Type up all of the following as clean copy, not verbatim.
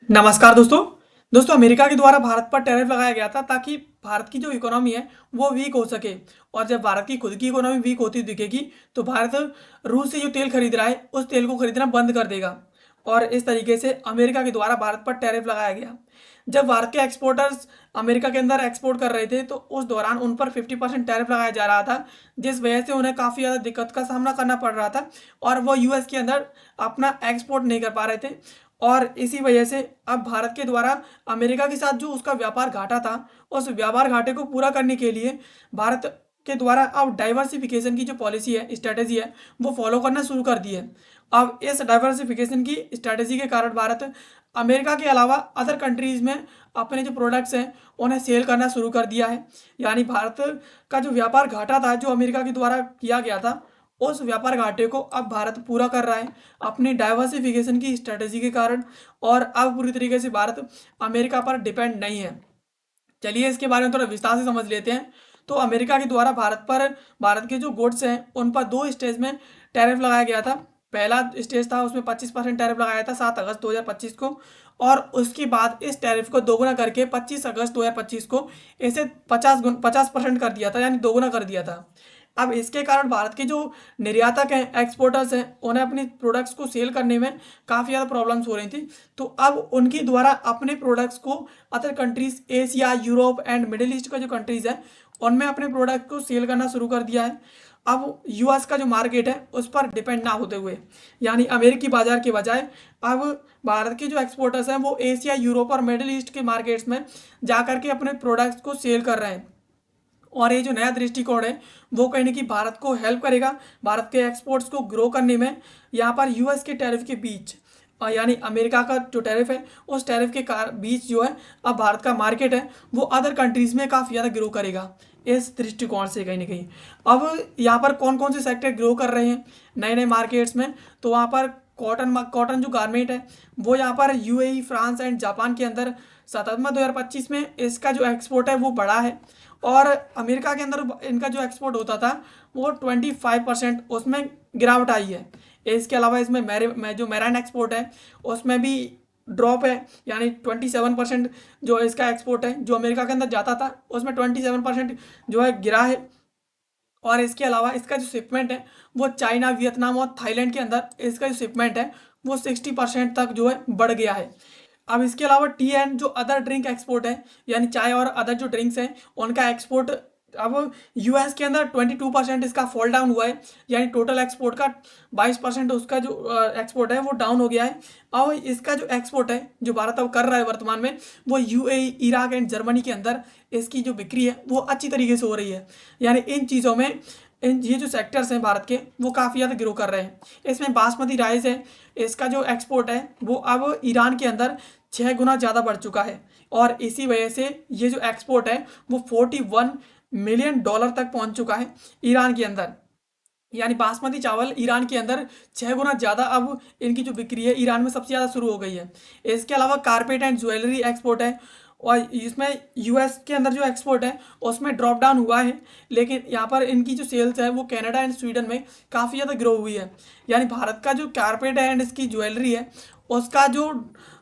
नमस्कार दोस्तों। अमेरिका के द्वारा भारत पर टैरिफ लगाया गया था ताकि भारत की जो इकोनॉमी है वो वीक हो सके। और जब भारत की खुद की इकोनॉमी वीक होती दिखेगी तो भारत रूस से जो तेल खरीद रहा है उस तेल को खरीदना बंद कर देगा। और इस तरीके से अमेरिका के द्वारा भारत पर टैरिफ लगाया गया। जब भारत के एक्सपोर्टर्स अमेरिका के अंदर एक्सपोर्ट कर रहे थे तो उस दौरान उन पर 50% टैरिफ लगाया जा रहा था, जिस वजह से उन्हें काफ़ी ज़्यादा दिक्कत का सामना करना पड़ रहा था और वो यूएस के अंदर अपना एक्सपोर्ट नहीं कर पा रहे थे। और इसी वजह से अब भारत के द्वारा अमेरिका के साथ जो उसका व्यापार घाटा था उस व्यापार घाटे को पूरा करने के लिए भारत के द्वारा अब डाइवर्सिफिकेशन की जो पॉलिसी है, स्ट्रेटेजी है, वो फॉलो करना शुरू कर दी है। अब इस डाइवर्सिफिकेशन की स्ट्रेटेजी के कारण भारत अमेरिका के अलावा अदर कंट्रीज में अपने जो प्रोडक्ट्स हैं उन्हें सेल करना शुरू कर दिया है। यानी भारत का जो व्यापार घाटा था जो अमेरिका के द्वारा किया गया था उस व्यापार घाटे को अब भारत पूरा कर रहा है अपनी डाइवर्सिफिकेशन की स्ट्रेटेजी के कारण। और अब पूरी तरीके से भारत अमेरिका पर डिपेंड नहीं है। चलिए इसके बारे में थोड़ा विस्तार से समझ लेते हैं। तो अमेरिका के द्वारा भारत के जो गुड्स हैं उन पर दो स्टेज में टैरिफ लगाया गया था। पहला स्टेज था उसमें 25% टैरिफ लगाया था 7 अगस्त 2025 को। और उसके बाद इस टैरिफ को दोगुना करके 25 अगस्त 2025 को इसे 50% कर दिया था, यानी दोगुना कर दिया था। अब इसके कारण भारत के जो निर्यातक हैं, एक्सपोर्टर्स हैं, उन्हें अपने प्रोडक्ट्स को सेल करने में काफ़ी ज़्यादा प्रॉब्लम्स हो रही थी। तो अब उनके द्वारा अपने प्रोडक्ट्स को other countries, Asia, Europe and middle east का जो कंट्रीज है उनमें अपने प्रोडक्ट को सेल करना शुरू कर दिया है। अब यूएस का जो मार्केट है उस पर डिपेंड ना होते हुए, यानी अमेरिकी बाजार के बजाय अब भारत के जो एक्सपोर्टर्स हैं वो एशिया, यूरोप और मिडिल ईस्ट के मार्केट्स में जा करके अपने प्रोडक्ट्स को सेल कर रहे हैं। और ये जो नया दृष्टिकोण है वो कहीं ना कहीं भारत को हेल्प करेगा भारत के एक्सपोर्ट्स को ग्रो करने में। यहाँ पर यूएस के टैरिफ के बीच यानी अमेरिका का जो टैरिफ है उस टैरिफ के बीच जो है अब भारत का मार्केट है वो अदर कंट्रीज में काफ़ी ज़्यादा ग्रो करेगा इस दृष्टिकोण से कहीं ना कहीं। अब यहाँ पर कौन कौन से सेक्टर ग्रो कर रहे हैं नए नए मार्केट्स में, तो वहाँ पर कॉटन जो गारमेंट है वो यहाँ पर यूएई, फ्रांस एंड जापान के अंदर सितंबर 2025 में इसका जो एक्सपोर्ट है वो बढ़ा है। और अमेरिका के अंदर इनका जो एक्सपोर्ट होता था वो 25% उसमें गिरावट आई है। इसके अलावा इसमें जो मैराइन एक्सपोर्ट है उसमें भी ड्रॉप है, यानी 27% जो इसका एक्सपोर्ट है जो अमेरिका के अंदर जाता था उसमें 27% जो है गिरा है। और इसके अलावा इसका जो शिपमेंट है वो चाइना, वियतनाम और थाईलैंड के अंदर इसका जो शिपमेंट है वो 60% तक जो है बढ़ गया है। अब इसके अलावा टी एंड जो अदर ड्रिंक एक्सपोर्ट है, यानी चाय और अदर जो ड्रिंक्स हैं उनका एक्सपोर्ट अब यूएस के अंदर 22% इसका फॉल डाउन हुआ है, यानी टोटल एक्सपोर्ट का 22% उसका जो एक्सपोर्ट है वो डाउन हो गया है। अब इसका जो एक्सपोर्ट है जो भारत अब कर रहा है वर्तमान में वो यूएई, इराक एंड जर्मनी के अंदर इसकी जो बिक्री है वो अच्छी तरीके से हो रही है। यानी इन चीज़ों में इन ये जो सेक्टर्स हैं भारत के वो काफ़ी ज़्यादा ग्रो कर रहे हैं। इसमें बासमती राइस है, इसका जो एक्सपोर्ट है वो अब ईरान के अंदर 6 गुना ज़्यादा बढ़ चुका है। और इसी वजह से ये जो एक्सपोर्ट है वो $41 मिलियन तक पहुंच चुका है ईरान के अंदर। यानी बासमती चावल ईरान के अंदर 6 गुना ज़्यादा अब इनकी जो बिक्री है ईरान में सबसे ज़्यादा शुरू हो गई है। इसके अलावा कारपेट एंड ज्वेलरी एक्सपोर्ट है और इसमें यूएस के अंदर जो एक्सपोर्ट है उसमें ड्रॉप डाउन हुआ है, लेकिन यहाँ पर इनकी जो सेल्स है वो कनाडा एंड स्वीडन में काफ़ी ज़्यादा ग्रो हुई है। यानी भारत का जो कारपेट एंड इसकी ज्वेलरी है उसका जो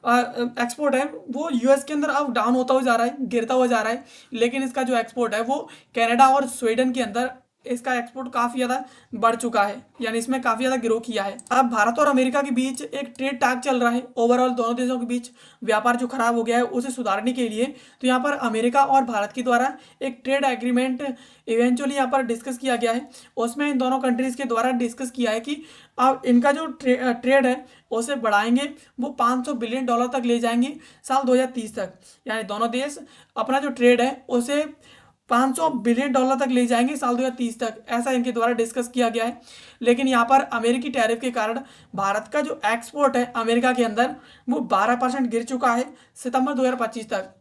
एक्सपोर्ट है वो यूएस के अंदर अब डाउन होता हुआ जा रहा है, गिरता हुआ जा रहा है, लेकिन इसका जो एक्सपोर्ट है वो कनाडा और स्वीडन के अंदर इसका एक्सपोर्ट काफ़ी ज़्यादा बढ़ चुका है, यानी इसमें काफ़ी ज़्यादा ग्रो किया है। अब भारत और अमेरिका के बीच एक ट्रेड टैग चल रहा है, ओवरऑल दोनों देशों के बीच व्यापार जो खराब हो गया है उसे सुधारने के लिए। तो यहाँ पर अमेरिका और भारत के द्वारा एक ट्रेड एग्रीमेंट इवेंचुअली यहाँ पर डिस्कस किया गया है। उसमें इन दोनों कंट्रीज़ के द्वारा डिस्कस किया है कि अब इनका जो ट्रेड है उसे बढ़ाएंगे, वो $500 बिलियन तक ले जाएंगे साल 2030 तक। यानी दोनों देश अपना जो ट्रेड है उसे $500 बिलियन तक ले जाएंगे साल 2030 तक, ऐसा इनके द्वारा डिस्कस किया गया है। लेकिन यहाँ पर अमेरिकी टैरिफ के कारण भारत का जो एक्सपोर्ट है अमेरिका के अंदर वो 12% गिर चुका है सितंबर 2025 तक।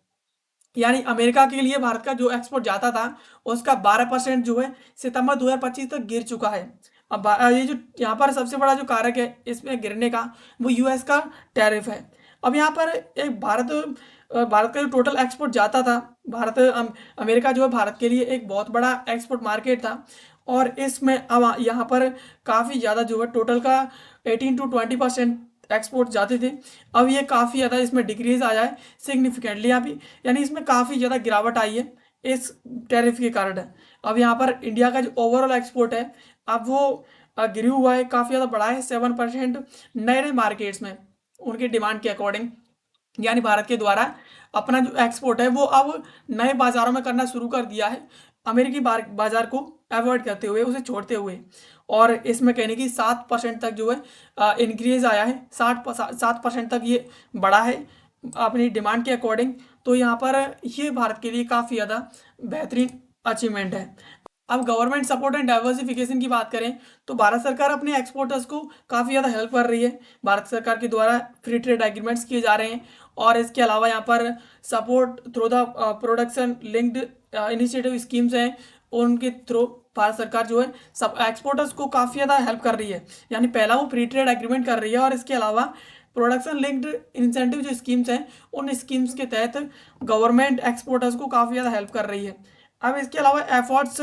यानी अमेरिका के लिए भारत का जो एक्सपोर्ट जाता था उसका 12% जो है सितंबर 2025 तक गिर चुका है। अब ये जो यहाँ पर सबसे बड़ा जो कारक है इसमें गिरने का वो यूएस का टैरिफ है। अब यहाँ पर एक भारत का जो टोटल एक्सपोर्ट जाता था, अमेरिका जो है भारत के लिए एक बहुत बड़ा एक्सपोर्ट मार्केट था। और इसमें अब यहाँ पर काफ़ी ज़्यादा जो है टोटल का 18 to 20% एक्सपोर्ट जाते थे, अब ये काफ़ी ज़्यादा इसमें डिक्रीज आया है सिग्निफिकेंटली अभी, यानी इसमें काफ़ी ज़्यादा गिरावट आई है इस टैरिफ के कारण। अब यहाँ पर इंडिया का जो ओवरऑल एक्सपोर्ट है अब वो गिरी हुआ है, काफ़ी ज़्यादा बढ़ा है 7% नए नए मार्केट्स में उनकी डिमांड के अकॉर्डिंग। यानी भारत के द्वारा अपना जो एक्सपोर्ट है वो अब नए बाजारों में करना शुरू कर दिया है, अमेरिकी बाजार को अवॉइड करते हुए, उसे छोड़ते हुए। और इसमें कहने की 7% तक जो है इंक्रीज आया है, 7% तक ये बढ़ा है अपनी डिमांड के अकॉर्डिंग। तो यहाँ पर ये भारत के लिए काफ़ी ज़्यादा बेहतरीन अचीवमेंट है। अब गवर्नमेंट सपोर्ट एंड डाइवर्सिफिकेशन की बात करें तो भारत सरकार अपने एक्सपोर्टर्स को काफ़ी ज़्यादा हेल्प कर रही है। भारत सरकार के द्वारा फ्री ट्रेड एग्रीमेंट्स किए जा रहे हैं, और इसके अलावा यहाँ पर support through the production linked initiative schemes हैं, उनके थ्रू भारत सरकार जो है सब एक्सपोर्टर्स को काफ़ी ज़्यादा हेल्प कर रही है। यानी पहला वो फ्री ट्रेड एग्रीमेंट कर रही है, और इसके अलावा प्रोडक्शन लिंक्ड इंसेंटिव जो स्कीम्स हैं उन स्कीम्स के तहत गवर्नमेंट एक्सपोर्टर्स को काफ़ी ज़्यादा हेल्प कर रही है। अब इसके अलावा एफर्ट्स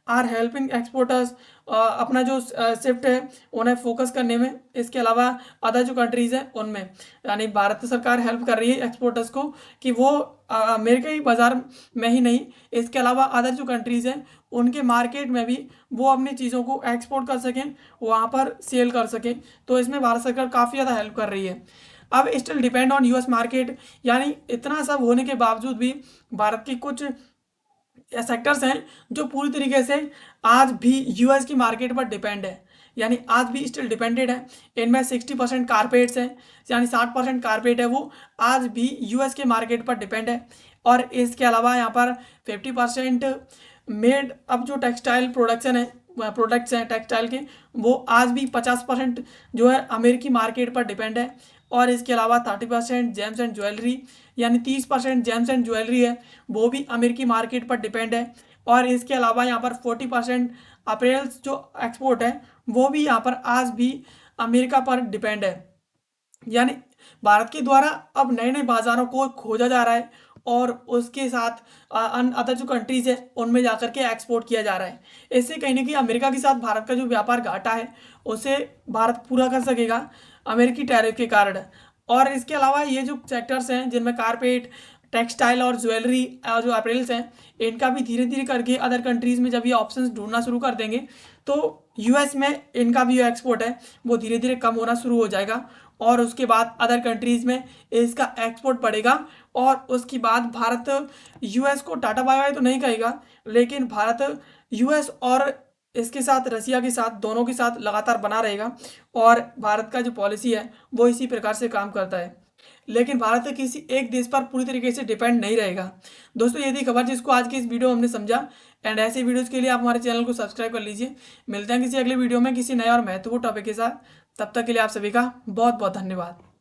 आर हेल्पिंग एक्सपोर्टर्स अपना जो शिफ्ट है उन्हें फोकस करने में, इसके अलावा अदर जो कंट्रीज़ हैं उनमें, यानी भारत सरकार हेल्प कर रही है एक्सपोर्टर्स को कि वो अमेरिकी बाज़ार में ही नहीं, इसके अलावा अदर जो कंट्रीज़ हैं उनके मार्केट में भी वो अपनी चीज़ों को एक्सपोर्ट कर सकें, वहाँ पर सेल कर सकें। तो इसमें भारत सरकार काफ़ी ज़्यादा हेल्प कर रही है। अब still depend on US market, यानी इतना सब होने के बावजूद भी भारत की कुछ सेक्टर्स हैं जो पूरी तरीके से आज भी यूएस की मार्केट पर डिपेंड है, यानी आज भी स्टिल डिपेंडेड है। इनमें 60% कारपेट्स हैं, यानी 60% कारपेट है वो आज भी यूएस के मार्केट पर डिपेंड है। और इसके अलावा यहाँ पर 50% मेड, अब जो टेक्सटाइल प्रोडक्शन है, प्रोडक्ट्स हैं टेक्सटाइल के, वो आज भी 50% जो है अमेरिकी मार्केट पर डिपेंड है। और इसके अलावा 30% जेम्स एंड ज्वेलरी, यानी 30% जेम्स एंड ज्वेलरी है वो भी अमेरिकी मार्केट पर डिपेंड है। और इसके अलावा यहाँ पर 40% अपेरल्स जो एक्सपोर्ट है वो भी यहाँ पर आज भी अमेरिका पर डिपेंड है। यानी भारत के द्वारा अब नए नए बाजारों को खोजा जा रहा है, और उसके साथ अदर जो कंट्रीज है उनमें जाकर के एक्सपोर्ट किया जा रहा है। इससे कहीं ना कहीं अमेरिका के साथ भारत का जो व्यापार घाटा है उसे भारत पूरा कर सकेगा अमेरिकी टैरिफ के कारण। और इसके अलावा ये जो सेक्टर्स हैं जिनमें कारपेट, टेक्सटाइल और ज्वेलरी और जो अपरेल्स हैं, इनका भी धीरे धीरे करके अदर कंट्रीज़ में जब ये ऑप्शंस ढूंढना शुरू कर देंगे तो यूएस में इनका भी जो एक्सपोर्ट है वो धीरे धीरे कम होना शुरू हो जाएगा, और उसके बाद अदर कंट्रीज़ में इसका एक्सपोर्ट बढ़ेगा। और उसके बाद भारत यूएस को टाटा बाय बाय तो नहीं कहेगा, लेकिन भारत यूएस और इसके साथ रसिया के साथ, दोनों के साथ लगातार बना रहेगा। और भारत का जो पॉलिसी है वो इसी प्रकार से काम करता है, लेकिन भारत किसी एक देश पर पूरी तरीके से डिपेंड नहीं रहेगा। दोस्तों ये थी खबर जिसको आज की इस वीडियो में हमने समझा, एंड ऐसे वीडियोस के लिए आप हमारे चैनल को सब्सक्राइब कर लीजिए। मिलते हैं किसी अगले वीडियो में किसी नए और महत्वपूर्ण टॉपिक के साथ, तब तक के लिए आप सभी का बहुत बहुत धन्यवाद।